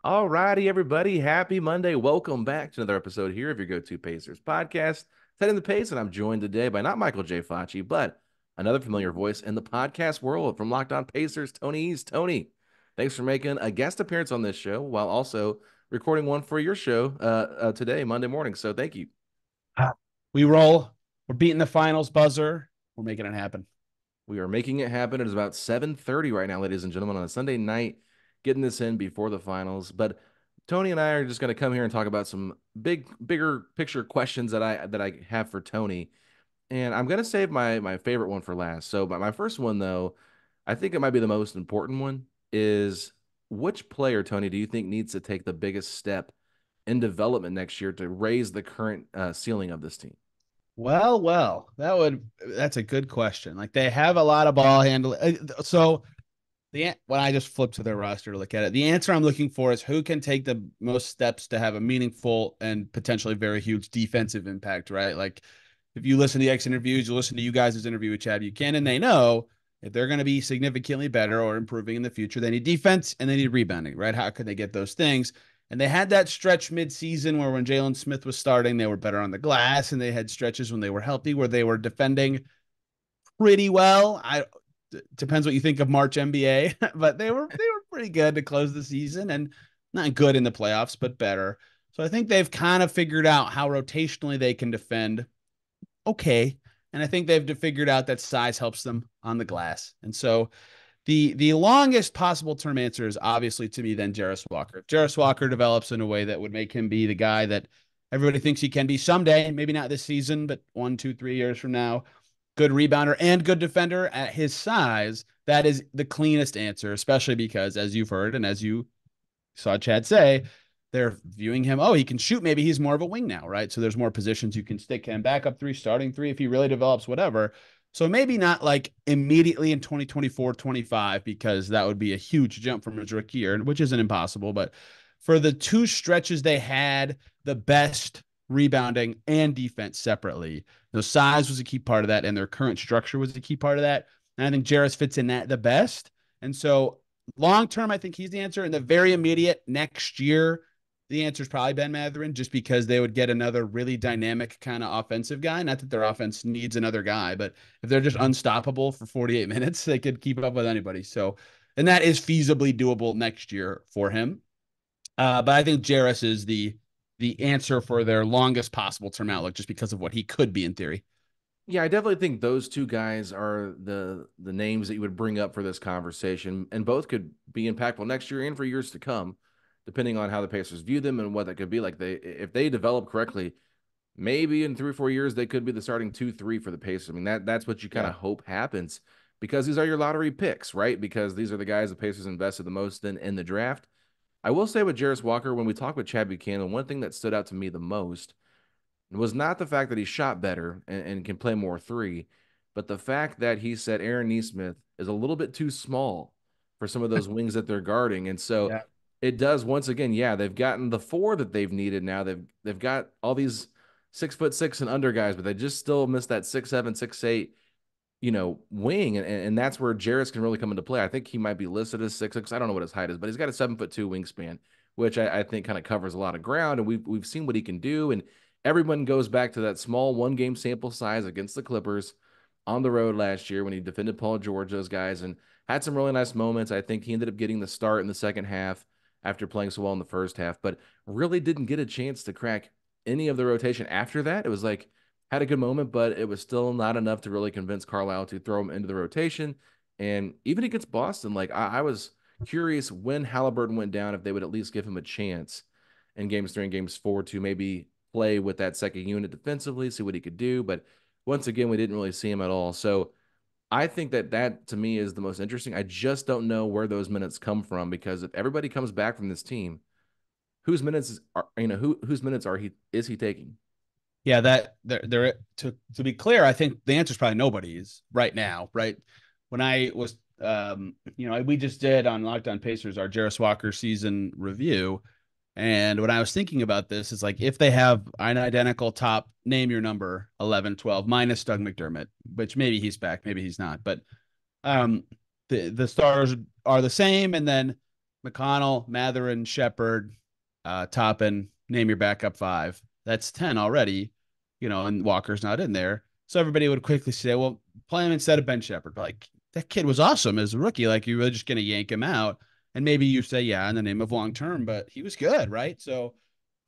All righty, everybody. Happy Monday. Welcome back to another episode here of your go-to Pacers podcast. Setting the pace, and I'm joined today by not Michael J. Facci, but another familiar voice in the podcast world from Locked On Pacers, Tony East. Tony, thanks for making a guest appearance on this show while also recording one for your show today, Monday morning. So thank you. We roll. We're beating the finals buzzer. We're making it happen. We are making it happen. It is about 7:30 right now, ladies and gentlemen, on a Sunday night, getting this in before the finals. But Tony and I are just going to come here and talk about some bigger picture questions that I have for Tony. And I'm going to save my favorite one for last. So, but my first one though, I think it might be the most important one is which player, Tony, do you think needs to take the biggest step in development next year to raise the current ceiling of this team? That's a good question. Like they have a lot of ball handling. So when I just flip to their roster to look at it, the answer I'm looking for is who can take the most steps to have a meaningful and potentially very huge defensive impact, right? Like if you listen to the X interviews, you listen to you guys' interview with Chad Buchanan, they know if they're going to be significantly better or improving in the future, they need defense and they need rebounding, right? How could they get those things? And they had that stretch mid-season where when Jalen Smith was starting, they were better on the glass, and they had stretches when they were healthy where they were defending pretty well. Depends what you think of March NBA, but they were pretty good to close the season and not good in the playoffs, but better. So I think they've kind of figured out how rotationally they can defend okay. And I think they've figured out that size helps them on the glass. And so the longest possible term answer is obviously to me then Jarris Walker. If Jarris Walker develops in a way that would make him be the guy that everybody thinks he can be someday, maybe not this season, but 1, 2, 3 years from now, good rebounder and good defender at his size, that is the cleanest answer, especially because as you've heard and as you saw Chad say, they're viewing him, oh, he can shoot. Maybe he's more of a wing now, right? So there's more positions you can stick him, backup three, starting three, if he really develops, whatever. So maybe not like immediately in 2024, 25, because that would be a huge jump from his rookie year, which isn't impossible. But for the two stretches they had the best rebounding and defense separately, size was a key part of that, and their current structure was a key part of that. And I think Jarris fits in that the best. And so long term, I think he's the answer. In the very immediate next year, the answer is probably Ben Mathurin, just because they would get another really dynamic kind of offensive guy. Not that their offense needs another guy, but if they're just unstoppable for 48 minutes, they could keep up with anybody. So, and that is feasibly doable next year for him. But I think Jarris is the answer for their longest possible term outlook, just because of what he could be in theory. Yeah, I definitely think those two guys are the names that you would bring up for this conversation, and both could be impactful next year and for years to come, depending on how the Pacers view them and what that could be like. If they develop correctly, maybe in 3 or 4 years they could be the starting 2, 3 for the Pacers. I mean that's what you kind of hope happens because these are your lottery picks, right? Because these are the guys the Pacers invested the most in the draft. I will say with Jarris Walker, when we talked with Chad Buchanan, one thing that stood out to me the most was not the fact that he shot better and can play more three, but the fact that he said Aaron Nesmith is a little bit too small for some of those wings that they're guarding. And so Yeah. it does once again, yeah, they've gotten the four that they've needed now. They've got all these 6'6" and under guys, but they just still miss that 6'7", 6'8", wing. And that's where Jarris can really come into play. I think he might be listed as 6'6". I don't know what his height is, but he's got a 7'2" wingspan, which I think kind of covers a lot of ground. And we've seen what he can do. And everyone goes back to that small 1 game sample size against the Clippers on the road last year when he defended Paul George, those guys, and had some really nice moments. I think he ended up getting the start in the second half after playing so well in the first half, but really didn't get a chance to crack any of the rotation after that. It was like, had a good moment, but it was still not enough to really convince Carlisle to throw him into the rotation. And even against Boston, like I was curious when Halliburton went down if they would at least give him a chance in games 3 and games 4 to maybe play with that second unit defensively, see what he could do. But once again, we didn't really see him at all. So I think that to me is the most interesting. I just don't know where those minutes come from because if everybody comes back from this team, whose minutes are whose minutes are he is he taking? Yeah, that there to be clear, I think the answer is probably nobody's right now, right? When I was we just did on Locked On Pacers our Jarris Walker season review. And when I was thinking about this, it's like if they have an identical top, name your number 11, 12, minus Doug McDermott, which maybe he's back, maybe he's not. But um, the stars are the same. And then McConnell, Matherin, Shepard, Toppin, name your backup five. That's 10 already, and Walker's not in there. So everybody would quickly say, well, play him instead of Ben Shepard. But like, that kid was awesome as a rookie. Like, you're really just going to yank him out. And maybe you say, yeah, in the name of long term, but he was good, right? So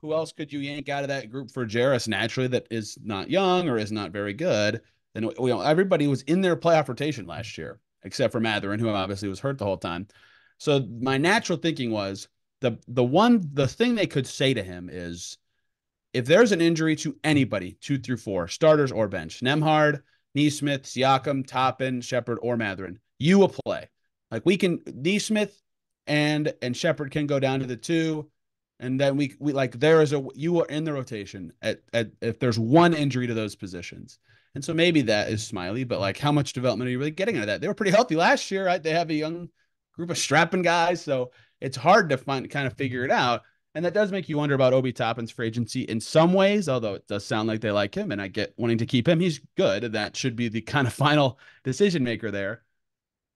who else could you yank out of that group for Jarris naturally that is not young or is not very good? And everybody was in their playoff rotation last year, except for Matherin, who obviously was hurt the whole time. So my natural thinking was the thing they could say to him is, if there's an injury to anybody, 2 through 4, starters or bench, Nembhard, Neesmith, Siakam, Toppin, Shepard, or Matherin, you will play. Like, we can Neesmith and Shepard can go down to the 2, and then we like, you are in the rotation at if there's one injury to those positions. And so maybe that is Smiley, but like, how much development are you really getting out of that? They were pretty healthy last year, right? They have a young group of strapping guys, so it's hard to kind of figure it out. And that does make you wonder about Obi Toppin's free agency in some ways, although it does sound like they like him, and I get wanting to keep him. He's good. And that should be the kind of final decision maker there.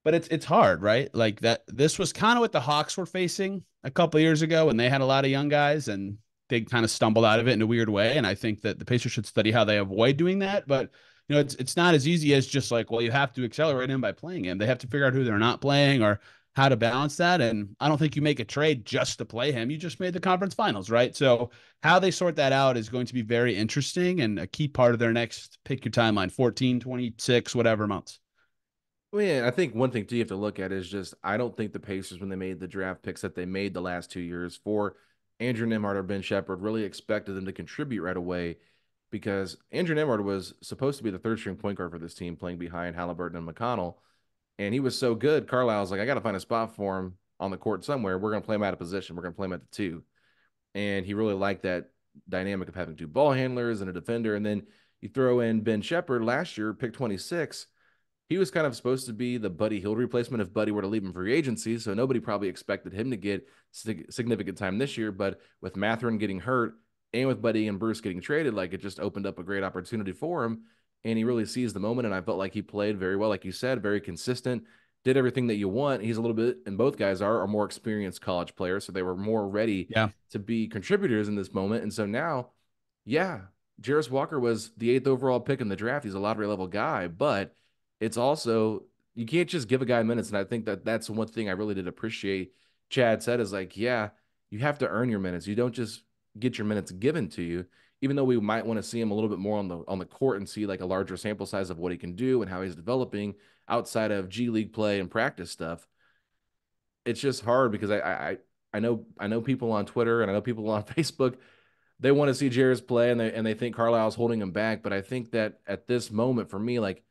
But it's hard, right? Like, that this was kind of what the Hawks were facing a couple of years ago, and they had a lot of young guys and they kind of stumbled out of it in a weird way. And I think that the Pacers should study how they avoid doing that. But it's not as easy as just like, well, you have to accelerate him by playing him. They have to figure out who they're not playing or how to balance that. And I don't think you make a trade just to play him. You just made the conference finals, right? So how they sort that out is going to be very interesting and a key part of their next, pick your timeline, 14, 26, whatever months. Well, yeah, I think one thing too you have to look at is just I don't think the Pacers, when they made the draft picks that they made the last 2 years for Andrew Nembhard or Ben Shepard, really expected them to contribute right away, because Andrew Nembhard was supposed to be the third string point guard for this team, playing behind Halliburton and McConnell, and he was so good. Carlisle's like, I got to find a spot for him on the court somewhere. We're going to play him out of position. We're going to play him at the 2, and he really liked that dynamic of having 2 ball handlers and a defender, and then you throw in Ben Shepard last year, pick 26. He was kind of supposed to be the Buddy Hield replacement if Buddy were to leave him free agency, so nobody probably expected him to get significant time this year. But with Matherin getting hurt and with Buddy and Bruce getting traded, like, it just opened up a great opportunity for him, and he really seized the moment. And I felt like he played very well, like you said, very consistent, did everything that you want. He's a little bit, and both guys are more experienced college players, so they were more ready Yeah. to be contributors in this moment. And so now, yeah, Jarris Walker was the 8th overall pick in the draft. He's a lottery level guy, but it's also, you can't just give a guy minutes. And I think that that's one thing I really did appreciate Chad said is like, yeah, you have to earn your minutes. You don't just get your minutes given to you, even though we might want to see him a little bit more on the court and see like a larger sample size of what he can do and how he's developing outside of G League play and practice stuff. It's just hard because I know people on Twitter and I know people on Facebook, they want to see Jarris play, and they think Carlisle's holding him back. But I think that at this moment for me, like,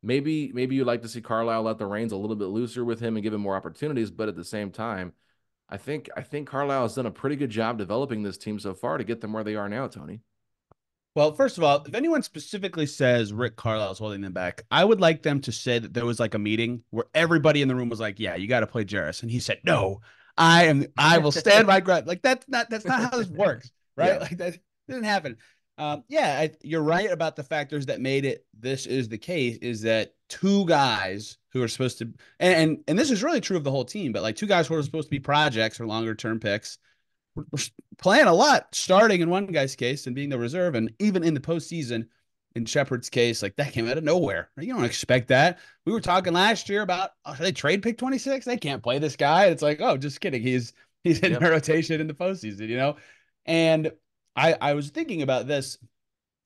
maybe you'd like to see Carlisle let the reins a little bit looser with him and give him more opportunities. But at the same time, I think Carlisle has done a pretty good job developing this team so far to get them where they are now, Tony. Well, first of all, if anyone specifically says Rick Carlisle is holding them back, I would like them to say that there was like a meeting where everybody in the room was like, "Yeah, you got to play Jarris," and he said, "No, I will stand my ground." Like, that's not how this works, right? Yeah. Like, that didn't happen. Yeah, you're right about the factors that made it. This is the case: is that 2 guys who are supposed to, and this is really true of the whole team, but like 2 guys who are supposed to be projects or longer term picks we're playing a lot, starting in one guy's case and being the reserve, and even in the postseason, in Shepard's case, like, that came out of nowhere. You don't expect that. We were talking last year about, oh, they trade pick 26. They can't play this guy. It's like, oh, just kidding. He's in Yep. their rotation in the postseason. And I was thinking about this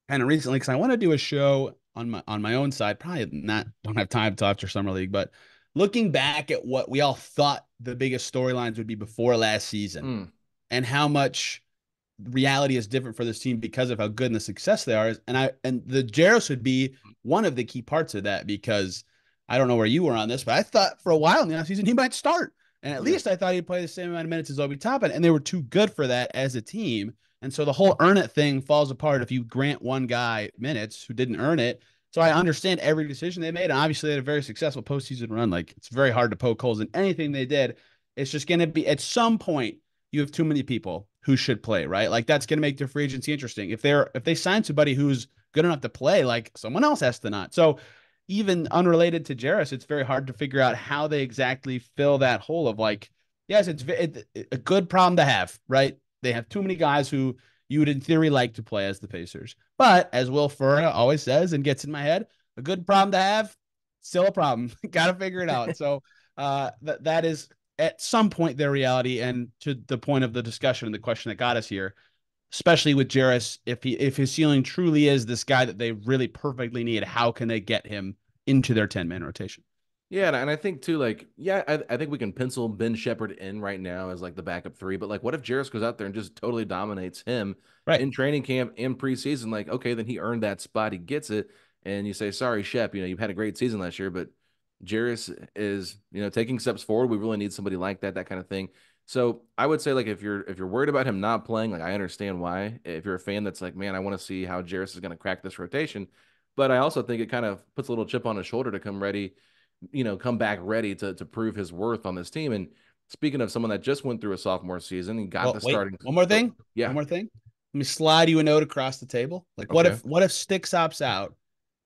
kind of recently because I want to do a show on my own side. Probably not, don't have time till after summer league, but looking back at what we all thought the biggest storylines would be before last season Mm. and how much reality is different for this team because of how good and the success they are. And the Jarris would be one of the key parts of that, because I don't know where you were on this, but I thought for a while in the offseason he might start. And at Yeah. least I thought he'd play the same amount of minutes as Obi Toppin, and they were too good for that as a team. And so the whole earn it thing falls apart if you grant one guy minutes who didn't earn it. So I understand every decision they made. And obviously, they had a very successful postseason run. Like, it's very hard to poke holes in anything they did. It's just going to be at some point you have too many people who should play, right? Like, that's going to make their free agency interesting. If they sign somebody who's good enough to play, like, someone else has to not. So even unrelated to Jarris, it's very hard to figure out how they exactly fill that hole of, like, Yes, a good problem to have, right? They have too many guys who you would in theory like to play as the Pacers. But as Will Ferrell always says and gets in my head, a good problem to have, still a problem. Got to figure it out. So that is at some point their reality. And to the point of the discussion and the question that got us here, especially with Jarris, if his ceiling truly is this guy that they really perfectly need, how can they get him into their 10-man rotation? Yeah, and I think too, like, yeah, I think we can pencil Ben Shepherd in right now as like the backup three, but like, what if Jarris goes out there and just totally dominates him Right. in training camp and preseason? Like, okay, then he earned that spot, he gets it, and you say, sorry, Shep, you've had a great season last year, but Jarris is, taking steps forward. We really need somebody like that kind of thing. So I would say, like, if you're worried about him not playing, like, I understand why. If you're a fan that's like, man, I want to see how Jarris is going to crack this rotation, but I also think it kind of puts a little chip on his shoulder to come ready, come back ready to prove his worth on this team. And speaking of someone that just went through a sophomore season and got Well, the wait, starting, one more oh, thing. One yeah, more thing. Let me slide you a note across the table. Like, what okay, if Sticks opts out,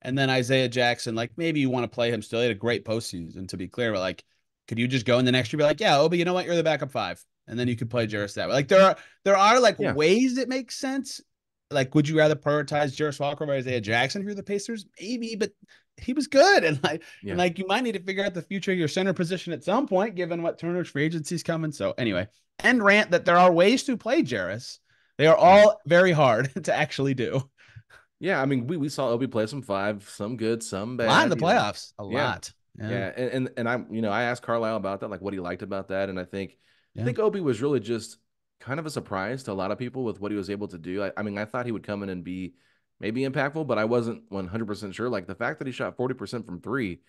and then Isaiah Jackson, like maybe you want to play him still. He had a great postseason, to be clear, but like, could you just go in the next year be like, yeah, Obi, you know what, you're the backup five, and then you could play Jarris that way. Like there are like yeah, ways that make sense. Like, would you rather prioritize Jarris Walker over Isaiah Jackson if you're the Pacers? Maybe, but he was good, and yeah. you might need to figure out the future of your center position at some point, given what Turner's free agency is coming. So anyway, and rant that there are ways to play Jarris. They are Mhm. all very hard to actually do. Yeah, I mean, we saw Obi play some five, some good, some A lot in bad, the playoffs. A Yeah. lot. Yeah. Yeah, and I'm I asked Carlisle about that, like what he liked about that, and I think Yeah. Obi was really just kind of a surprise to a lot of people with what he was able to do. I mean, I thought he would come in and be maybe impactful, but I wasn't 100% sure. Like the fact that he shot 40% from three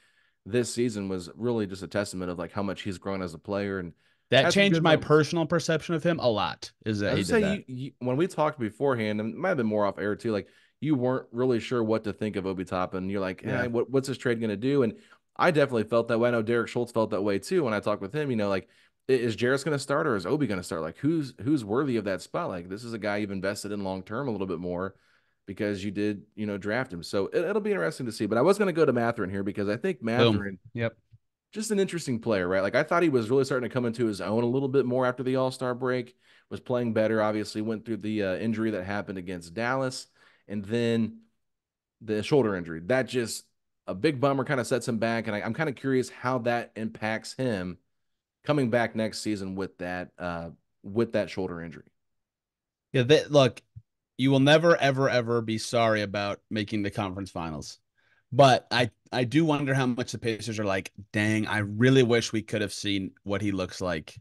this season was really just a testament of like how much he's grown as a player and That had some changed good my moments. personal perception of him a lot, is that I he was just did say that. when we talked beforehand, and it might have been more off air too, like you weren't really sure what to think of Obi Toppin. You're like, Yeah. what's this trade going to do? And I definitely felt that way. I know Derek Schultz felt that way too when I talked with him. Like, is Jarris going to start or is Obi going to start? Like, who's worthy of that spot? Like, this is a guy you've invested in long term a little bit more because you did, draft him. So it'll be interesting to see. But I was going to go to Matherin here because I think Boom. Matherin Yep. just an interesting player, right? Like I thought he was really starting to come into his own a little bit more after the All-Star break, was playing better, obviously went through the injury that happened against Dallas and then the shoulder injury. That just a big bummer kind of sets him back and I'm kind of curious how that impacts him coming back next season with that shoulder injury. Yeah. Look, you will never, ever, ever be sorry about making the conference finals. But I do wonder how much the Pacers are like, dang, I really wish we could have seen what he looks like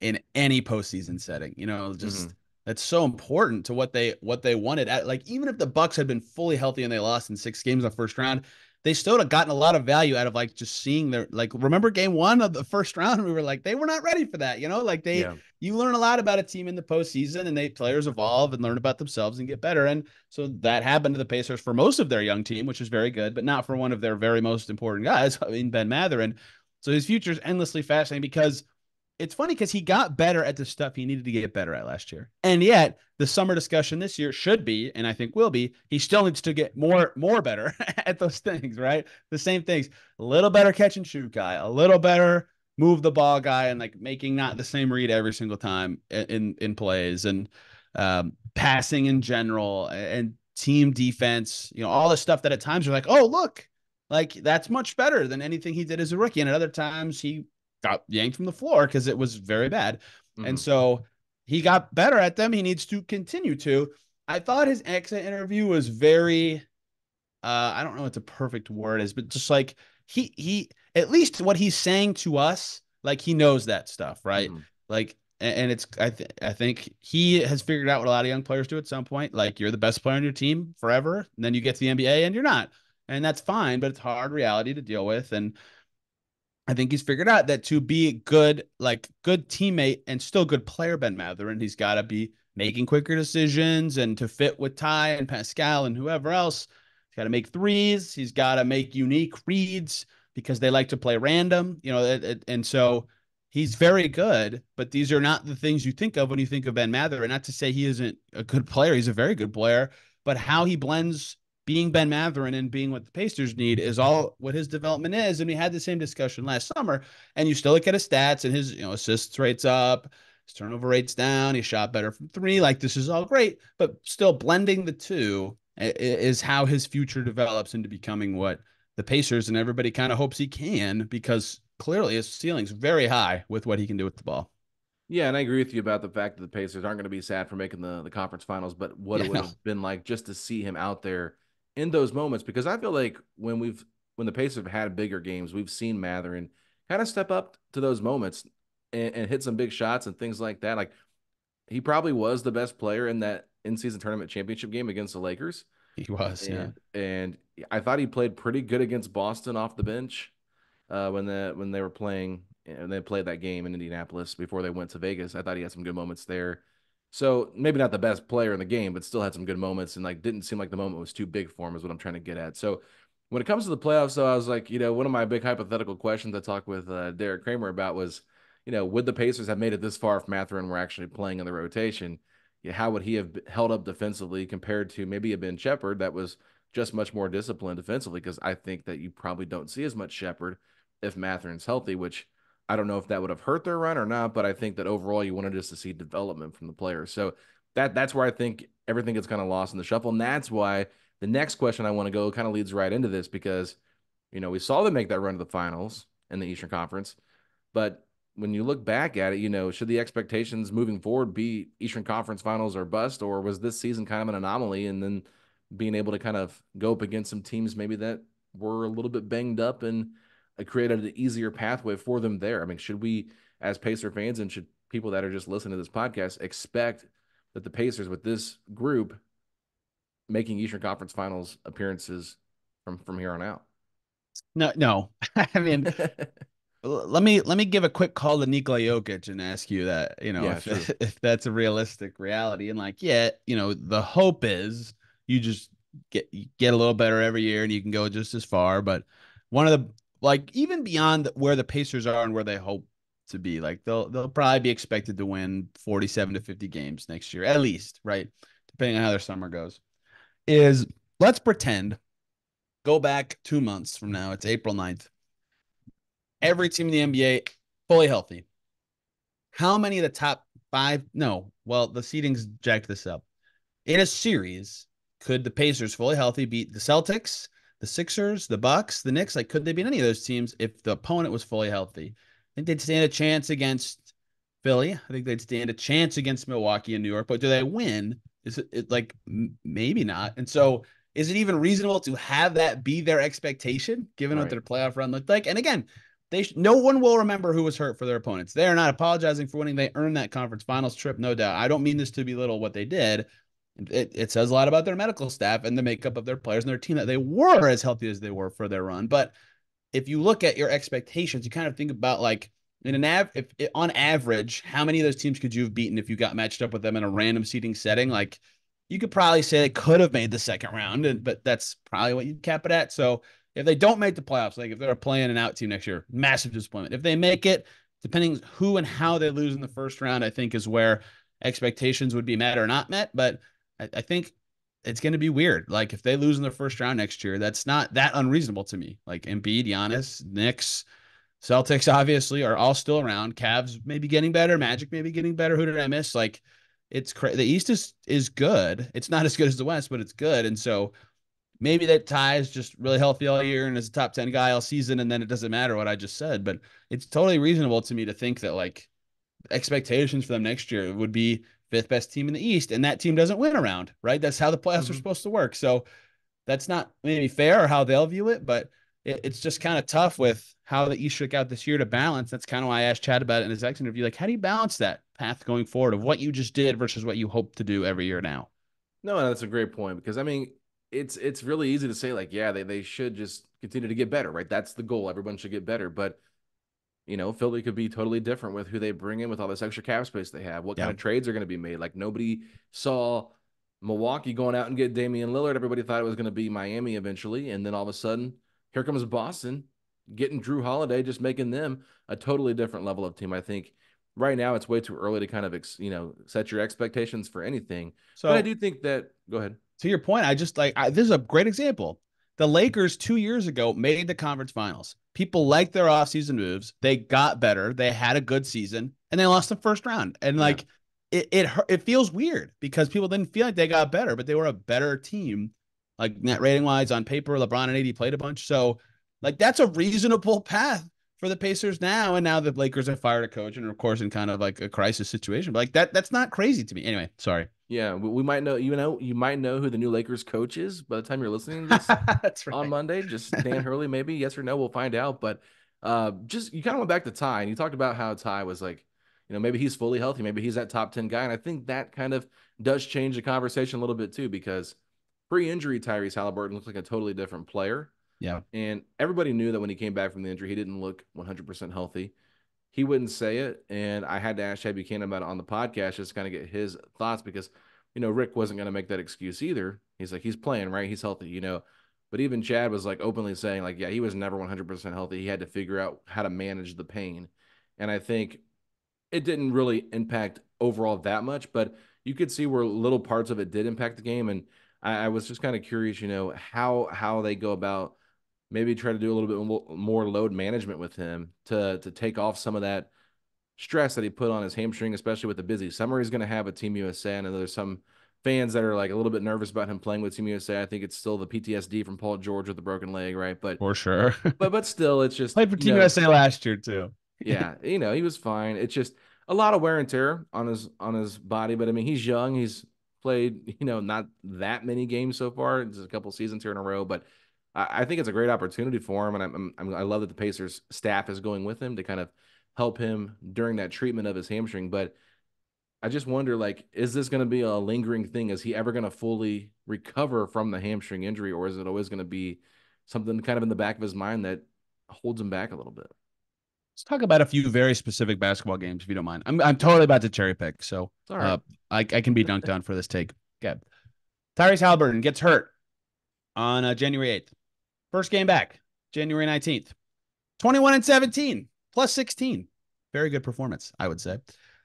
in any postseason setting. Mm-hmm. Just that's so important to what they wanted. Like even if the Bucks had been fully healthy and they lost in 6 games in the first round, they still would have gotten a lot of value out of like just seeing their like remember game one of the first round, we were like, they were not ready for that. Like Yeah. you learn a lot about a team in the postseason and players evolve and learn about themselves and get better. And so that happened to the Pacers for most of their young team, which is very good, but not for one of their very most important guys, I mean Ben Mathurin. So his future is endlessly fascinating because it's funny because he got better at the stuff he needed to get better at last year. And yet the summer discussion this year should be, and I think will be, he still needs to get more better at those things, right? The same things. A little better catch and shoot guy, a little better move the ball guy and like making not the same read every single time in plays and passing in general and team defense, all the stuff that at times you're like, oh, look, like that's much better than anything he did as a rookie. And at other times he got yanked from the floor because it was very bad. And Mm-hmm. so he got better at them. He needs to continue to. I thought his exit interview was very I don't know what the perfect word is, but just like he at least what he's saying to us, like he knows that stuff, right? Mm-hmm. Like and it's I think he has figured out what a lot of young players do at some point. Like you're the best player on your team forever, and then you get to the NBA and you're not. And that's fine, but it's hard reality to deal with. And I think he's figured out that to be good, like good teammate and still good player, Ben Mathurin, he's got to be making quicker decisions and to fit with Ty and Pascal and whoever else. He's got to make threes. He's got to make unique reads because they like to play random, and so he's very good. But these are not the things you think of when you think of Ben Mathurin. Not to say he isn't a good player; he's a very good player. But how he blends being Ben Matherin and being what the Pacers need is all what his development is. And we had the same discussion last summer. And you still look at his stats and his assists rates up, his turnover rates down. He shot better from three. Like this is all great, but still blending the two is how his future develops into becoming what the Pacers and everybody kind of hopes he can, because clearly his ceiling's very high with what he can do with the ball. Yeah, and I agree with you about the fact that the Pacers aren't going to be sad for making the conference finals, but what it Yeah, would no, have been like just to see him out there in those moments. Because I feel like when the Pacers have had bigger games, we've seen Matherin kind of step up to those moments and hit some big shots and things like that. Like he probably was the best player in that in-season tournament championship game against the Lakers, he was. Yeah, and I thought he played pretty good against Boston off the bench when they were playing and they played that game in Indianapolis before they went to Vegas. I thought he had some good moments there. So maybe not the best player in the game, but still had some good moments and like didn't seem like the moment was too big for him is what I'm trying to get at. So when it comes to the playoffs, though, I was like, one of my big hypothetical questions I talked with Derek Kramer about was, would the Pacers have made it this far if Matherin were actually playing in the rotation? Yeah, how would he have held up defensively compared to maybe a Ben Shepherd that was just much more disciplined defensively? Because I think that you probably don't see as much Shepherd if Matherin's healthy, which I don't know if that would have hurt their run or not, but I think that overall you wanted just to see development from the players. So that's where I think everything gets kind of lost in the shuffle. And that's why the next question I want to go kind of leads right into this because, we saw them make that run to the finals in the Eastern Conference. But when you look back at it, should the expectations moving forward be Eastern Conference finals or bust, or was this season kind of an anomaly and then being able to kind of go up against some teams maybe that were a little bit banged up and created an easier pathway for them there? I mean, should we, as Pacer fans, and should people that are just listening to this podcast expect that the Pacers with this group making Eastern Conference Finals appearances from here on out? no, no. I mean, let me give a quick call to Nikola Jokic and ask you that, Yeah, if true. if that's a realistic reality. And like, yeah, the hope is you just get a little better every year and you can go just as far. But one of the like even beyond where the Pacers are and where they hope to be, like they'll probably be expected to win 47 to 50 games next year, at least, right? Depending on how their summer goes. Is let's pretend go back 2 months from now, it's April 9th. Every team in the NBA fully healthy. How many of the top five? No, well, the seedings jacked this up. In a series, could the Pacers fully healthy beat the Celtics, the Sixers, the Bucks, the Knicks? Like, could they beat any of those teams if the opponent was fully healthy? I think they'd stand a chance against Philly. I think they'd stand a chance against Milwaukee and New York. But do they win? Is it like maybe not? And so, is it even reasonable to have that be their expectation, given what Right. their playoff run looked like? And again, no one will remember who was hurt for their opponents. They are not apologizing for winning. They earned that conference finals trip, no doubt. I don't mean this to belittle what they did. It says a lot about their medical staff and the makeup of their players and their team that they were as healthy as they were for their run. But if you look at your expectations, you kind of think about like in if on average, how many of those teams could you have beaten if you got matched up with them in a random seating setting? Like you could probably say they could have made the second round, but that's probably what you'd cap it at. So if they don't make the playoffs, like if they're playing an out team next year, massive disappointment. If they make it, depending who and how they lose in the first round, I think is where expectations would be met or not met. But I think it's going to be weird. Like if they lose in the first round next year, that's not that unreasonable to me. Like Embiid, Giannis, Knicks, Celtics obviously are all still around. Cavs maybe getting better. Magic maybe getting better. Who did I miss? Like it's crazy. The East is good. It's not as good as the West, but it's good. And so maybe that Ty is just really healthy all year and is a top 10 guy all season, and then it doesn't matter what I just said. But it's totally reasonable to me to think that like expectations for them next year would be fifth best team in the East, and that team doesn't win around, right? That's how the playoffs are Mm-hmm. supposed to work. So that's not maybe fair or how they'll view it, but it's just kind of tough with how the East shook out this year to balance. That's kind of why I asked Chad about it in his next interview. Like, how do you balance that path going forward of what you just did versus what you hope to do every year now? No, that's a great point because I mean, it's really easy to say like, yeah, they should just continue to get better, right? That's the goal. Everyone should get better, but Philly could be totally different with who they bring in with all this extra cap space they have. What kind Yeah. of trades are going to be made? Like nobody saw Milwaukee going out and get Damian Lillard. Everybody thought it was going to be Miami eventually, and then all of a sudden, here comes Boston getting Drew Holiday, just making them a totally different level of team. I think right now it's way too early to kind of set your expectations for anything, but I So do think that. Go ahead. to your point, I just this is a great example. The Lakers 2 years ago made the conference finals. People liked their offseason moves. They got better. They had a good season, and they lost the first round. And Yeah. like it feels weird because people didn't feel like they got better, but they were a better team, like net rating wise on paper. LeBron and AD played a bunch, so like that's a reasonable path for the Pacers now. And now the Lakers have fired a coach, and of course in kind of like a crisis situation. But like that's not crazy to me. Anyway, sorry. Yeah, we might know, you might know who the new Lakers coach is by the time you're listening to this That's on right. Monday. Just Dan Hurley, maybe. Yes or no, we'll find out. But just you kind of went back to Ty, and you talked about how Ty was like, maybe he's fully healthy, maybe he's that top 10 guy. And I think that kind of does change the conversation a little bit too, because pre-injury Tyrese Halliburton looks like a totally different player. Yeah, And everybody knew that when he came back from the injury, he didn't look 100% healthy. He wouldn't say it, and I had to ask Chad Buchanan about it on the podcast just to kind of get his thoughts, because Rick wasn't going to make that excuse either. He's like, he's playing, right? He's healthy. But even Chad was like openly saying, like, yeah, he was never 100% healthy. He had to figure out how to manage the pain. And I think it didn't really impact overall that much, but you could see where little parts of it did impact the game. And I was just kind of curious, how they go about maybe try to do a little bit more load management with him to take off some of that stress that he put on his hamstring, especially with the busy summer he's going to have with Team USA. And there's some fans that are like a little bit nervous about him playing with Team USA. I think it's still the PTSD from Paul George with the broken leg, right? But for sure. but still, it's just Played for Team USA last year too. yeah, he was fine. It's just a lot of wear and tear on his body. But I mean, he's young. He's played not that many games so far. Just a couple seasons here in a row, but I think it's a great opportunity for him, and I love that the Pacers staff is going with him to kind of help him during that treatment of his hamstring. But I just wonder, like, is this going to be a lingering thing? Is he ever going to fully recover from the hamstring injury, or is it always going to be something kind of in the back of his mind that holds him back a little bit? Let's talk about a few very specific basketball games, if you don't mind. I'm totally about to cherry pick, so It's all right. I can be dunked on for this take. Okay. Tyrese Halliburton gets hurt on January 8th. First game back, January 19th. 21 and 17, plus 16. Very good performance, I would say.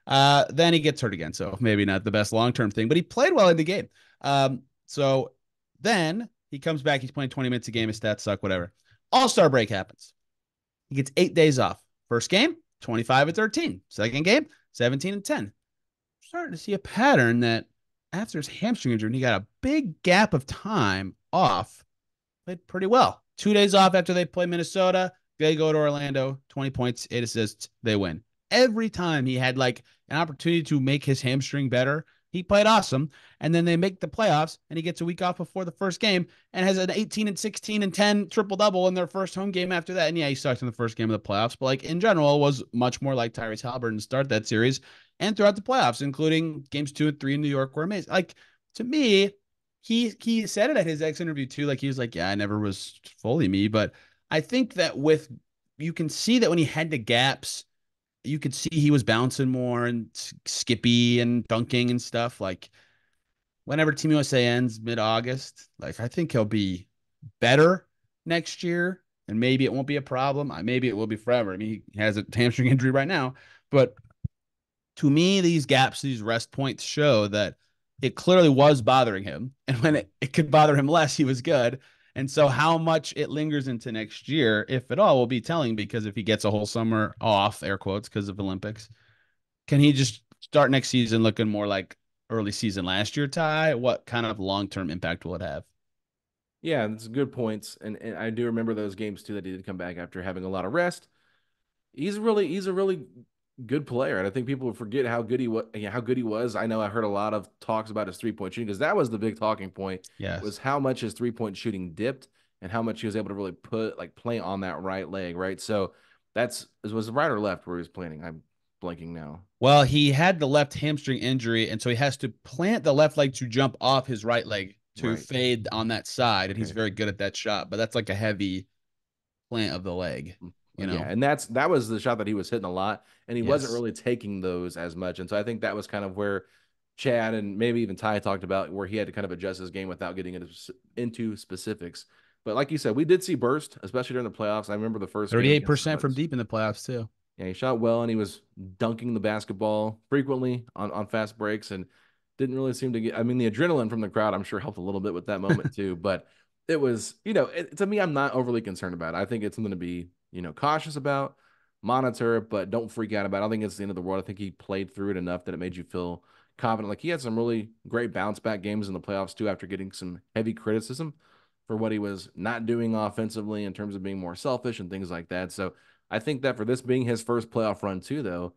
Then he gets hurt again, so maybe not the best long-term thing, but he played well in the game. So then he comes back. He's playing 20 minutes a game. His stats suck, whatever. All-star break happens. He gets 8 days off. First game, 25 and 13. Second game, 17 and 10. Starting to see a pattern that after his hamstring injury, he got a big gap of time off. Played pretty well. 2 days off after they play Minnesota. They go to Orlando, 20 points, 8 assists. They win. Every time he had like an opportunity to make his hamstring better, he played awesome. And then they make the playoffs, and he gets a week off before the first game and has an 18 and 16 and 10 triple double in their first home game after that. And yeah, he sucked in the first game of the playoffs, but like in general, was much more like Tyrese Halliburton to start that series and throughout the playoffs, including games 2 and 3 in New York, were amazing. Like to me, he said it at his ex interview too. Like he was like, yeah, I never was fully me, but I think that you can see that when he had the gaps, you could see he was bouncing more and skippy and dunking and stuff. Like whenever Team USA ends mid-August, like I think he'll be better next year, and maybe it won't be a problem. Maybe it will be forever. I mean, he has a hamstring injury right now, but to me, these gaps, these rest points show that it clearly was bothering him. And when it could bother him less, he was good. And so how much it lingers into next year, if at all, will be telling, because if he gets a whole summer off, air quotes, because of Olympics, can he just start next season looking more like early season last year, Ty? What kind of long-term impact will it have? Yeah, that's good points. And I do remember those games too that he did come back after having a lot of rest. He's a really good player, and I think people forget how good he was. How good he was. I know I heard a lot of talks about his 3-point shooting, because that was the big talking point, was Yes. how much his 3-point shooting dipped and how much he was able to really play on that right leg, right? So was it right or left where he was playing? I'm blanking now. Well, he had the left hamstring injury, and so he has to plant the left leg to jump off his right leg to Right. fade on that side, and he's Okay. very good at that shot. But that's like a heavy plant of the leg, you Yeah, know? and that was the shot that he was hitting a lot, and he wasn't Yes. really taking those as much. And so I think that was kind of where Chad and maybe even Ty talked about where he had to kind of adjust his game without getting into specifics. But like you said, we did see burst, especially during the playoffs. I remember the first game against the 38% from Suns. deep in the playoffs, too. Yeah, he shot well, and he was dunking the basketball frequently on fast breaks. And didn't really seem to get. I mean, the adrenaline from the crowd, I'm sure, helped a little bit with that moment too. But it was, to me, I'm not overly concerned about it. I think it's something to be, cautious about, monitor, but don't freak out about it. I don't think it's the end of the world. I think he played through it enough that it made you feel confident. Like he had some really great bounce back games in the playoffs too, after getting some heavy criticism for what he was not doing offensively in terms of being more selfish and things like that. So I think that for this being his first playoff run too, though,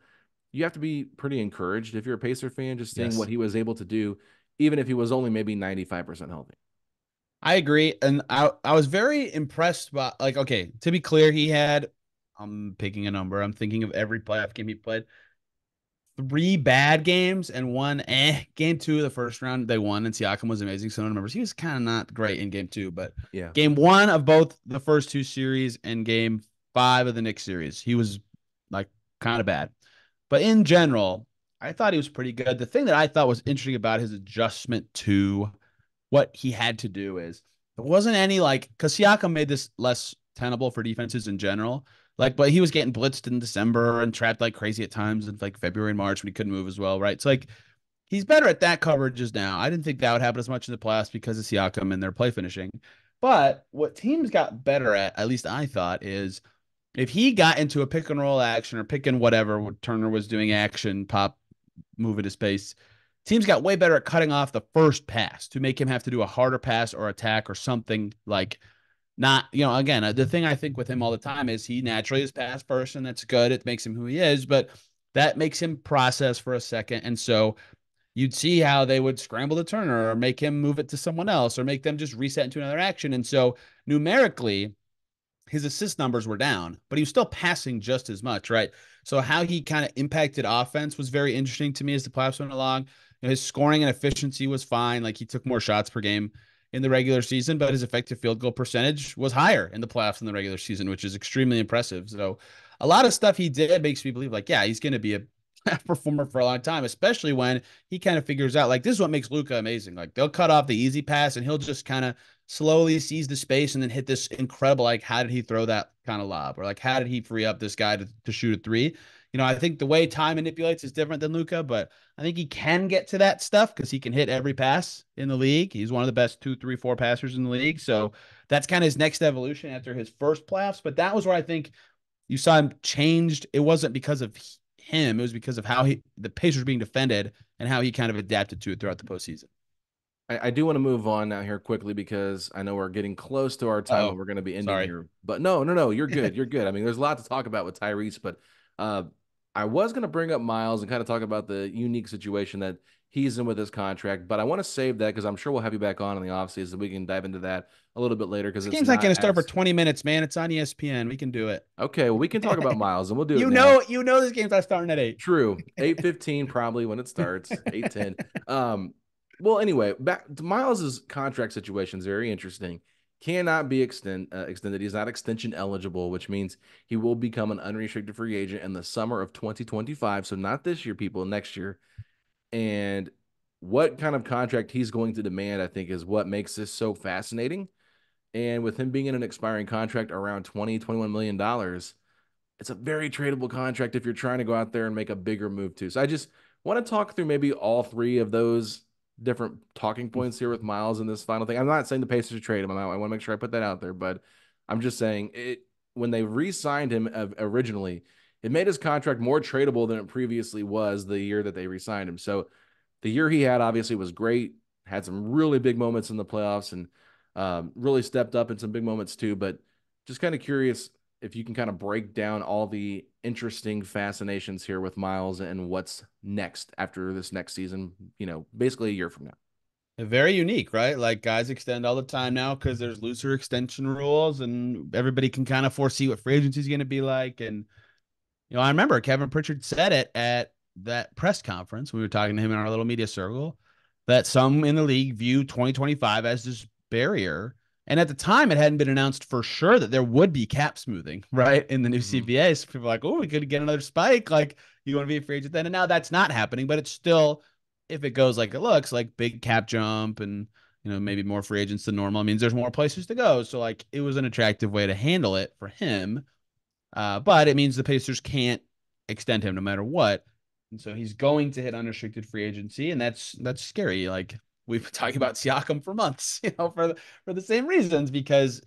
you have to be pretty encouraged if you're a Pacer fan, just seeing what Yes. he was able to do, even if he was only maybe 95% healthy. I agree. And I was very impressed by, like, okay, to be clear, I'm picking a number. I'm thinking of every playoff game he played. Three bad games and one game two of the first round they won, and Siakam was amazing. So no numbers. He was kind of not great in game two, but Yeah. game one of both the first two series and game five of the Knicks series, he was like kind of bad. But in general, I thought he was pretty good. The thing that I thought was interesting about his adjustment to what he had to do is there wasn't any like, because Siakam made this less tenable for defenses in general. Like, but he was getting blitzed in December and trapped like crazy at times in like February and March when he couldn't move as well, right? So like he's better at that coverages now. I didn't think that would happen as much in the playoffs because of Siakam and their play finishing. But what teams got better at least I thought, is if he got into a pick and roll action or pick and whatever, what Turner was doing action, pop, move into space, teams got way better at cutting off the first pass to make him have to do a harder pass or attack or something like not, again, the thing I think with him all the time is he naturally is pass first, and that's good. It makes him who he is, but that makes him process for a second. And so you'd see how they would scramble the Turner or make him move it to someone else or make them just reset into another action. And so numerically, his assist numbers were down, but he was still passing just as much, right? So how he kind of impacted offense was very interesting to me as the playoffs went along. His scoring and efficiency was fine. Like he took more shots per game in the regular season, but his effective field goal percentage was higher in the playoffs than the regular season, which is extremely impressive. So a lot of stuff he did makes me believe like, yeah, he's going to be a performer for a long time, especially when he kind of figures out like this is what makes Luka amazing. Like they'll cut off the easy pass and he'll just kind of slowly seize the space and then hit this incredible, like, how did he throw that kind of lob? Or like, how did he free up this guy to shoot a three? I think the way Ty manipulates is different than Luka, but I think he can get to that stuff because he can hit every pass in the league. He's one of the best 2, 3, 4 passers in the league. So that's kind of his next evolution after his first playoffs. But that was where I think you saw him changed. It wasn't because of him. It was because of how the Pacers were being defended and how he kind of adapted to it throughout the postseason. I do want to move on now here quickly because I know we're getting close to our time when Oh, we're going to be ending sorry. here. But no, no, no, you're good. You're good. I mean, there's a lot to talk about with Tyrese, but uh, I was going to bring up Myles and kind of talk about the unique situation that he's in with his contract. But I want to save that because I'm sure we'll have you back on in the offseason. We can dive into that a little bit later because This it's game's not not going to start for as 20 minutes, man. It's on ESPN. We can do it. okay. Well, we can talk about Myles and we'll do it you now. know, you know this game's not starting at 8. True. 8:15 probably when it starts. 8:10. Um, well, anyway, back to Miles's contract situation is very interesting. Cannot be extended. He's not extension eligible, which means he will become an unrestricted free agent in the summer of 2025. So not this year, people, next year. And what kind of contract he's going to demand, I think, is what makes this so fascinating. And with him being in an expiring contract around $21 million, it's a very tradable contract if you're trying to go out there and make a bigger move too. So I just want to talk through maybe all three of those different talking points here with Myles in this final thing. I'm not saying the Pacers should trade him. I want to make sure I put that out there, but I'm just saying it when they re-signed him originally, it made his contract more tradable than it previously was the year that they re-signed him. So the year he had obviously was great, had some really big moments in the playoffs and really stepped up in some big moments too. But just kind of curious if you can kind of break down all the interesting fascinations here with Myles and what's next after this next season, basically a year from now. Very unique, right? Like guys extend all the time now because there's looser extension rules and everybody can kind of foresee what free agency is going to be like. And, I remember Kevin Pritchard said it at that press conference. We were talking to him in our little media circle that some in the league view 2025 as this barrier. And at the time, it hadn't been announced for sure that there would be cap smoothing, right, in the new Mm-hmm. CBA. So people are like, oh, we could get another spike. Like, you want to be a free agent then? And now that's not happening, but it's still, if it goes like it looks, like big cap jump and, maybe more free agents than normal, means there's more places to go. So, like, it was an attractive way to handle it for him. But it means the Pacers can't extend him no matter what. And so he's going to hit unrestricted free agency, and that's scary. Like we've been talking about Siakam for months, for the same reasons. Because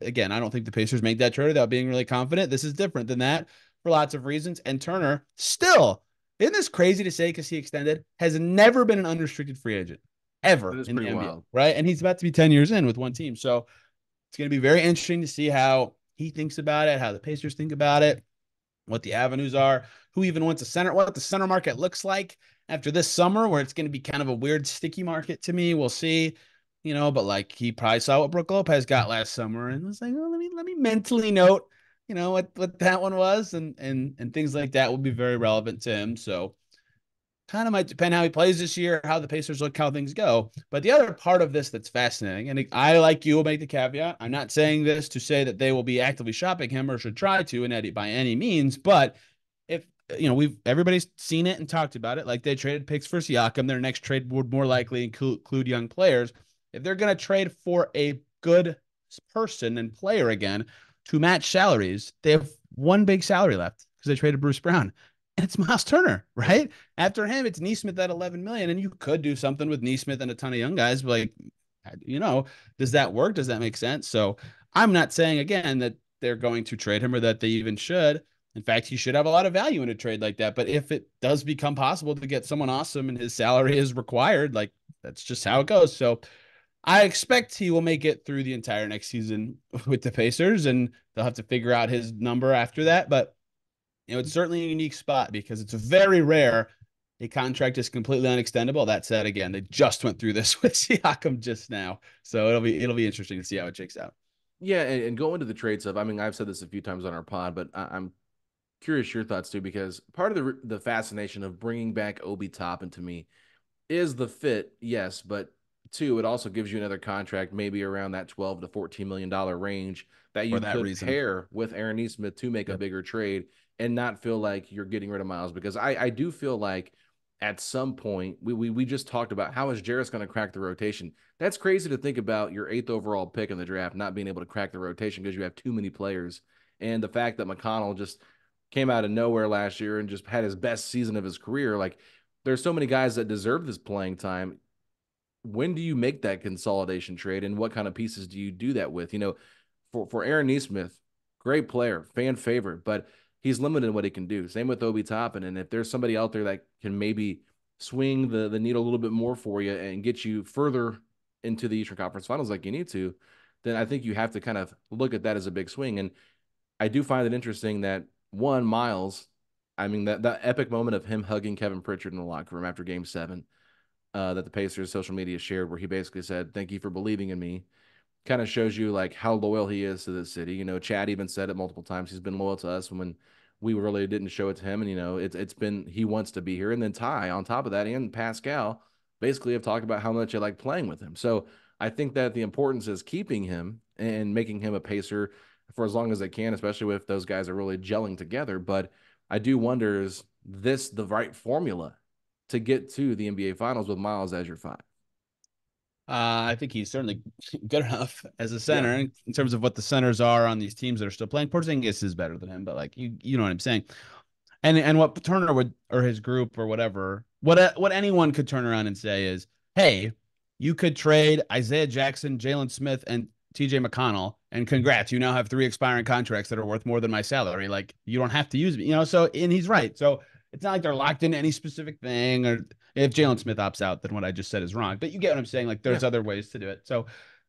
again, I don't think the Pacers make that trade without being really confident. This is different than that for lots of reasons. And Turner still, isn't this crazy to say because he extended, has never been an unrestricted free agent That ever is in the pretty NBA, wild. right? And he's about to be 10 years in with one team. So it's going to be very interesting to see how he thinks about it, how the Pacers think about it, what the avenues are, who even wants a center, what the center market looks like after this summer, where it's going to be kind of a weird, sticky market to me. We'll see, but like he probably saw what Brook Lopez got last summer and was like, oh, let me mentally note, what that one was, and things like that will be very relevant to him. So kind of might depend how he plays this year, how the Pacers look, how things go. But the other part of this that's fascinating, and I, like you, will make the caveat. I'm not saying this to say that they will be actively shopping him or should try to in any by any means, but if everybody's seen it and talked about it, like they traded picks for Siakam, their next trade would more likely include young players. If they're going to trade for a good person and player again to match salaries, they have one big salary left because they traded Bruce Brown. And it's Myles Turner, Yeah. right? After him, it's Neesmith at 11 million, and you could do something with Neesmith and a ton of young guys. But like, does that work? Does that make sense? So I'm not saying again that they're going to trade him or that they even should. In fact, he should have a lot of value in a trade like that. But if it does become possible to get someone awesome and his salary is required, like that's just how it goes. So I expect he will make it through the entire next season with the Pacers, and they'll have to figure out his number after that. But it's certainly a unique spot because it's very rare a contract is completely unextendable. That said, again, they just went through this with Siakam just now, so it'll be interesting to see how it shakes out. Yeah, and going to the trade stuff. I mean, I've said this a few times on our pod, but I'm curious your thoughts too, because part of the fascination of bringing back Obi Toppin to me is the fit, yes, but two, it also gives you another contract, maybe around that 12 to $14 million range that For you that could reason. pair with Aaron Nesmith to make a Yep. bigger trade and not feel like you're getting rid of Myles. Because I do feel like at some point we just talked about how is Jarris going to crack the rotation. That's crazy to think about your eighth overall pick in the draft not being able to crack the rotation because you have too many players. And the fact that McConnell just came out of nowhere last year and just had his best season of his career, like there's so many guys that deserve this playing time. When do you make that consolidation trade, and what kind of pieces do you do that with? For Aaron Nesmith, great player, fan favorite, but he's limited in what he can do. Same with Obi Toppin, and if there's somebody out there that can maybe swing the needle a little bit more for you and get you further into the Eastern Conference Finals like you need to, then I think you have to kind of look at that as a big swing. And I do find it interesting that one Myles, I mean that epic moment of him hugging Kevin Pritchard in the locker room after Game 7, that the Pacers social media shared, where he basically said, "Thank you for believing in me." Kind of shows you like how loyal he is to this city. Chad even said it multiple times. He's been loyal to us when we really didn't show it to him, and it's been he wants to be here. And then Ty on top of that, and Pascal basically have talked about how much they like playing with him. So I think that the importance is keeping him and making him a Pacer for as long as they can, especially if those guys are really gelling together. But I do wonder, is this the right formula to get to the NBA Finals with Myles as your five? I think he's certainly good enough as a Yeah. center in terms of what the centers are on these teams that are still playing. Porzingis is better than him, but like you know what I'm saying. And what Turner would, or his group or whatever, what anyone could turn around and say is, hey, you could trade Isaiah Jackson, Jalen Smith, and TJ McConnell, and congrats, you now have 3 expiring contracts that are worth more than my salary. Like you don't have to use me, So, and he's right. So it's not like they're locked into any specific thing, or if Jalen Smith opts out, then what I just said is wrong. But you get what I'm saying. Like Yeah. there's other ways to do it. So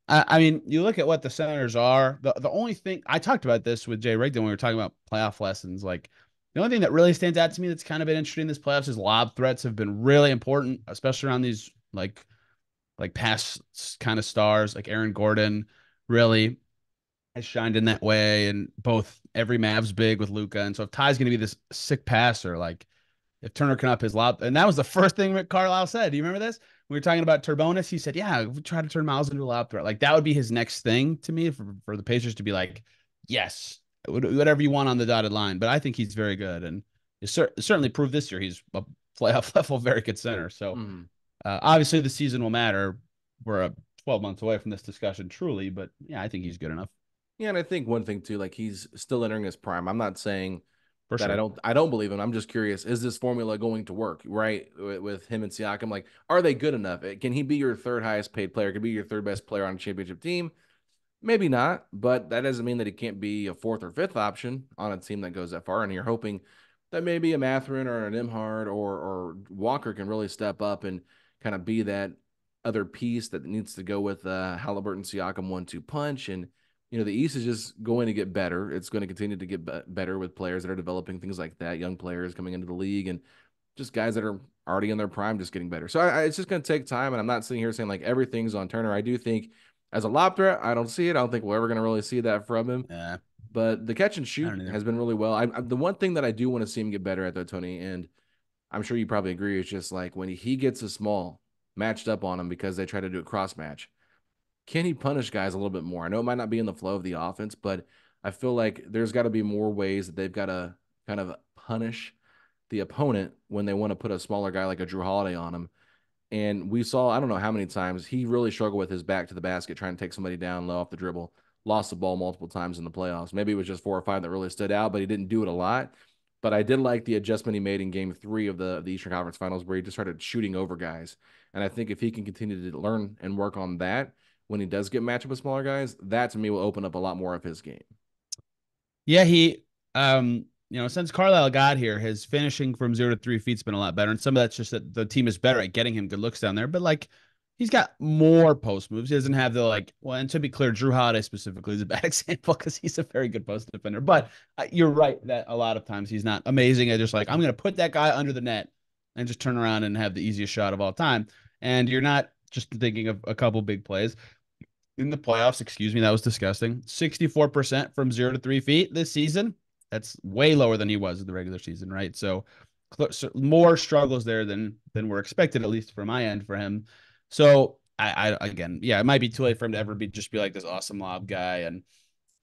I mean, you look at what the Senators are. The only thing I talked about this with Jay Rigdon when we were talking about playoff lessons, like the only thing that really stands out to me that's kind of been interesting in this playoffs is lob threats have been really important, especially around these like past kind of stars like Aaron Gordon really has shined in that way. And both every Mavs big with Luca. And so if Ty's gonna be this sick passer, like if Turner can up his lob, and that was the first thing that Carlisle said. Do you remember this? We were talking about Turbonis. He said, "Yeah, we try to turn Myles into a lob threat. Like that would be his next thing to me for the Pacers to be like, yes, whatever you want on the dotted line." But I think he's very good, and certainly proved this year he's a playoff level very good center. So Mhm. obviously the season will matter. We're 12 months away from this discussion, truly, but yeah, I think he's good enough. Yeah, and I think one thing too, like he's still entering his prime. I'm not saying for that sure. I don't believe in. I'm just curious, is this formula going to work, right? With him and Siakam, like, are they good enough? Can he be your third highest paid player? Could be your third best player on a championship team? Maybe not, but that doesn't mean that he can't be a fourth or fifth option on a team that goes that far. And you're hoping that maybe a Matherin or a Nembhard or Walker can really step up and kind of be that other piece that needs to go with Halliburton Siakam 1-2 punch. And the East is just going to get better. It's going to continue to get better with players that are developing things like that, young players coming into the league, and just guys that are already in their prime just getting better. So it's just going to take time. And I'm not sitting here saying like everything's on Turner. I do think as a lob threat, I don't see it. I don't think we're ever going to really see that from him. Yeah, But the catch and I shoot don't either. has been really well. The one thing that I do want to see him get better at, though, Tony, and I'm sure you probably agree, is just like when he gets a small matched up on him because they try to do a cross match. Can he punish guys a little bit more? I know it might not be in the flow of the offense, but I feel like there's got to be more ways that they've got to kind of punish the opponent when they want to put a smaller guy like a Drew Holiday on him. And we saw, I don't know how many times he really struggled with his back to the basket, trying to take somebody down low off the dribble, lost the ball multiple times in the playoffs. Maybe it was just 4 or 5 that really stood out, but he didn't do it a lot. But I did like the adjustment he made in game 3 of the Eastern Conference Finals where he just started shooting over guys. And I think if he can continue to learn and work on that when he does get matched up with smaller guys, that to me will open up a lot more of his game. Yeah, since Carlisle got here, his finishing from 0 to 3 feet's been a lot better. And some of that's just that the team is better at getting him good looks down there. But like he's got more post moves. He doesn't have the and to be clear, Drew Holiday specifically is a bad example because he's a very good post defender. But you're right that a lot of times he's not amazing at just like, I'm going to put that guy under the net and just turn around and have the easiest shot of all time. And you're not just thinking of a couple big plays in the playoffs. Excuse me, that was disgusting. 64% from 0 to 3 feet this season. That's way lower than he was in the regular season, right? So more struggles there than were expected, at least from my end for him. So I again, yeah, it might be too late for him to ever be like this awesome lob guy, and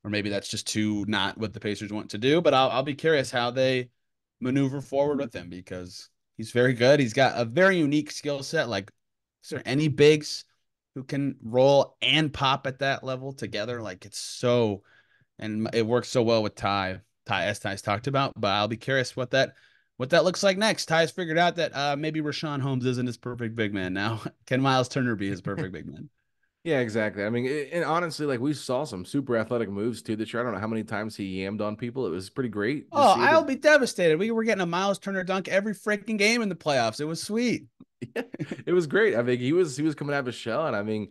or maybe that's just too not what the Pacers want to do. But I'll be curious how they maneuver forward with him because he's very good. He's got a very unique skill set. Like, is there any bigs who can roll and pop at that level together? Like, it's so, and it works so well with as Ty's talked about. But I'll be curious what that looks like next. Ty's figured out that maybe Rashawn Holmes isn't his perfect big man now. Can Myles Turner be his perfect big man? Yeah, exactly. I mean, and honestly, like we saw some super athletic moves too this year. I don't know how many times he yammed on people. It was pretty great to Oh, see I'll that. be devastated. We were getting a Myles Turner dunk every freaking game in the playoffs. It was sweet. Yeah, it was great. I mean, he was coming out of his shell, and I mean,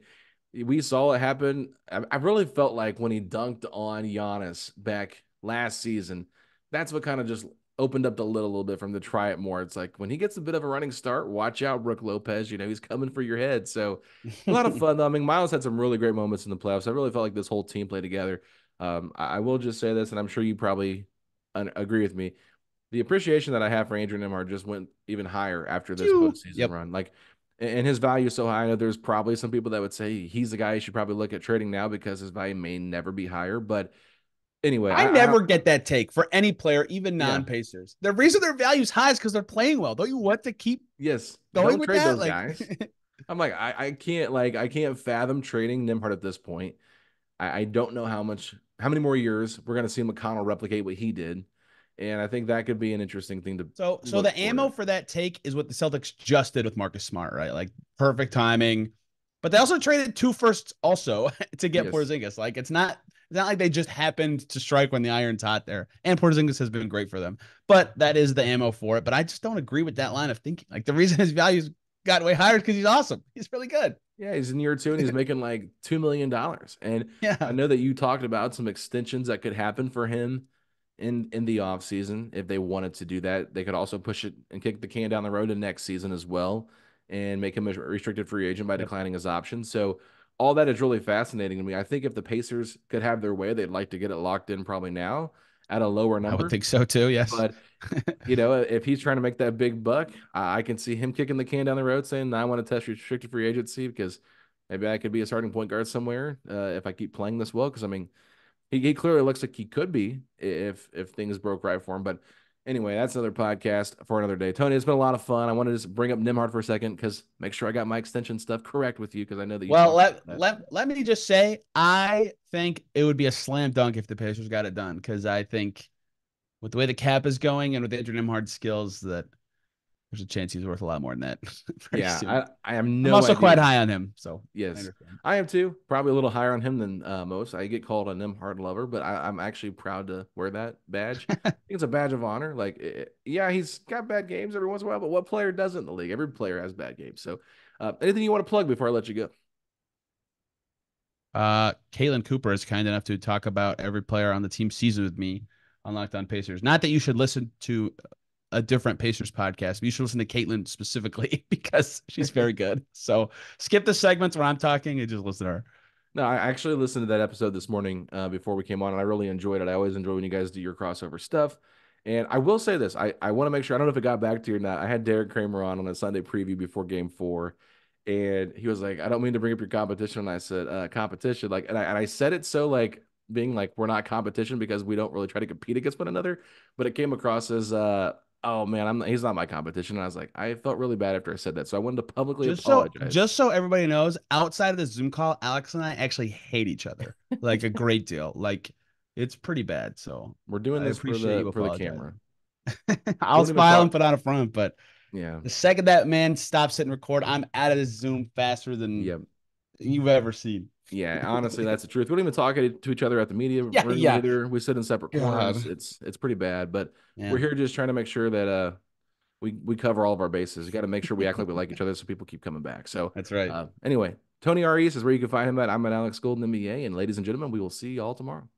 we saw it happen. I really felt like when he dunked on Giannis back last season, that's what kind of just opened up the lid a little bit for him to try it more. It's like when he gets a bit of a running start, watch out, Brook Lopez. He's coming for your head. So a lot of fun though. I mean, Myles had some really great moments in the playoffs. I really felt like this whole team played together. I will just say this, and I'm sure you probably agree with me. The appreciation that I have for Andrew Nembhard just went even higher after this postseason Yep. run. Like, and his value is so high. I know there's probably some people that would say he's the guy you should probably look at trading now because his value may never be higher. But anyway, I never get that take for any player, even yeah, non-Pacers. The reason their value's high is because they're playing well. Don't you want to keep yes, going don't with trade that? those Like, guys. I'm like, I can't fathom trading Nembhard at this point. I don't know how many more years we're gonna see McConnell replicate what he did. And I think that could be an interesting thing to so look the ammo for. for that take is what the Celtics just did with Marcus Smart, right? Like perfect timing. But they also traded 2 firsts also to get Yes. Porzingis. Like it's not like they just happened to strike when the iron's hot there. And Porzingis has been great for them. But that is the ammo for it. But I just don't agree with that line of thinking. Like the reason his values got way higher is because he's awesome. He's really good. Yeah, he's in year 2 and he's making like $2 million. And I Yeah. know that you talked about some extensions that could happen for him in the offseason if they wanted to do that. They could also push it and kick the can down the road to next season as well and make him a restricted free agent by Yep. declining his options. So all that is really fascinating to me. I think if the Pacers could have their way, they'd like to get it locked in probably now at a lower I would number. think so too. Yes. But if he's trying to make that big buck, I can see him kicking the can down the road saying, I want to test restricted free agency because maybe I could be a starting point guard somewhere if I keep playing this well. Because, I mean, he clearly looks like he could be if things broke right for him. But anyway, that's another podcast for another day. Tony, it's been a lot of fun. I wanted to just bring up Nembhard for a second because make sure I got my extension stuff correct with you because I know that you Well, talked let about that. let let me just say, I think it would be a slam dunk if the Pacers got it done because I think with the way the cap is going and with Andrew Nembhard's skills, that there's a chance he's worth a lot more than that very Yeah, soon. I have I'm no also quite idea. high on him, so I Yes, understand. I am too. Probably a little higher on him than most. I get called a Nimhard lover, but I'm actually proud to wear that badge. I think it's a badge of honor. Like, yeah, he's got bad games every once in a while, but what player doesn't in the league? Every player has bad games. So, anything you want to plug before I let you go? Caitlin Cooper is kind enough to talk about every player on the team season with me on Locked On Pacers. Not that you should listen to a different Pacers podcast, but you should listen to Caitlin specifically because she's very good. So skip the segments where I'm talking and just listen to her. No, I actually listened to that episode this morning before we came on, and I really enjoyed it. I always enjoy when you guys do your crossover stuff. And I will say this, I want to make sure, I don't know if it got back to you or not. I had Derek Kramer on a Sunday preview before game four, and he was like, I don't mean to bring up your competition. And I said, competition. Like, and I said it so like being like, we're not competition because we don't really try to compete against one another. But it came across as, oh man, he's not my competition. And I was like, I felt really bad after I said that. So I wanted to publicly apologize. Just so everybody knows, outside of the Zoom call, Alex and I actually hate each other like a great deal. Like it's pretty bad. So We're doing I this for appreciate you the camera. apologizing. I'll Don't even smile and talk. put on a front, but Yeah. the second that man stops hitting record, I'm out of this Zoom faster than Yeah. you've ever seen. Yeah. Honestly, that's the truth. We don't even talk to each other at the media Yeah, room yeah. either. We sit in separate corners. God. It's pretty bad, but Yeah, we're here just trying to make sure that we cover all of our bases. You got to make sure we act like we like each other so people keep coming back. So that's right. anyway, Tony Res is where you can find him at. I'm at Alex Golden NBA, and ladies and gentlemen, we will see y'all tomorrow.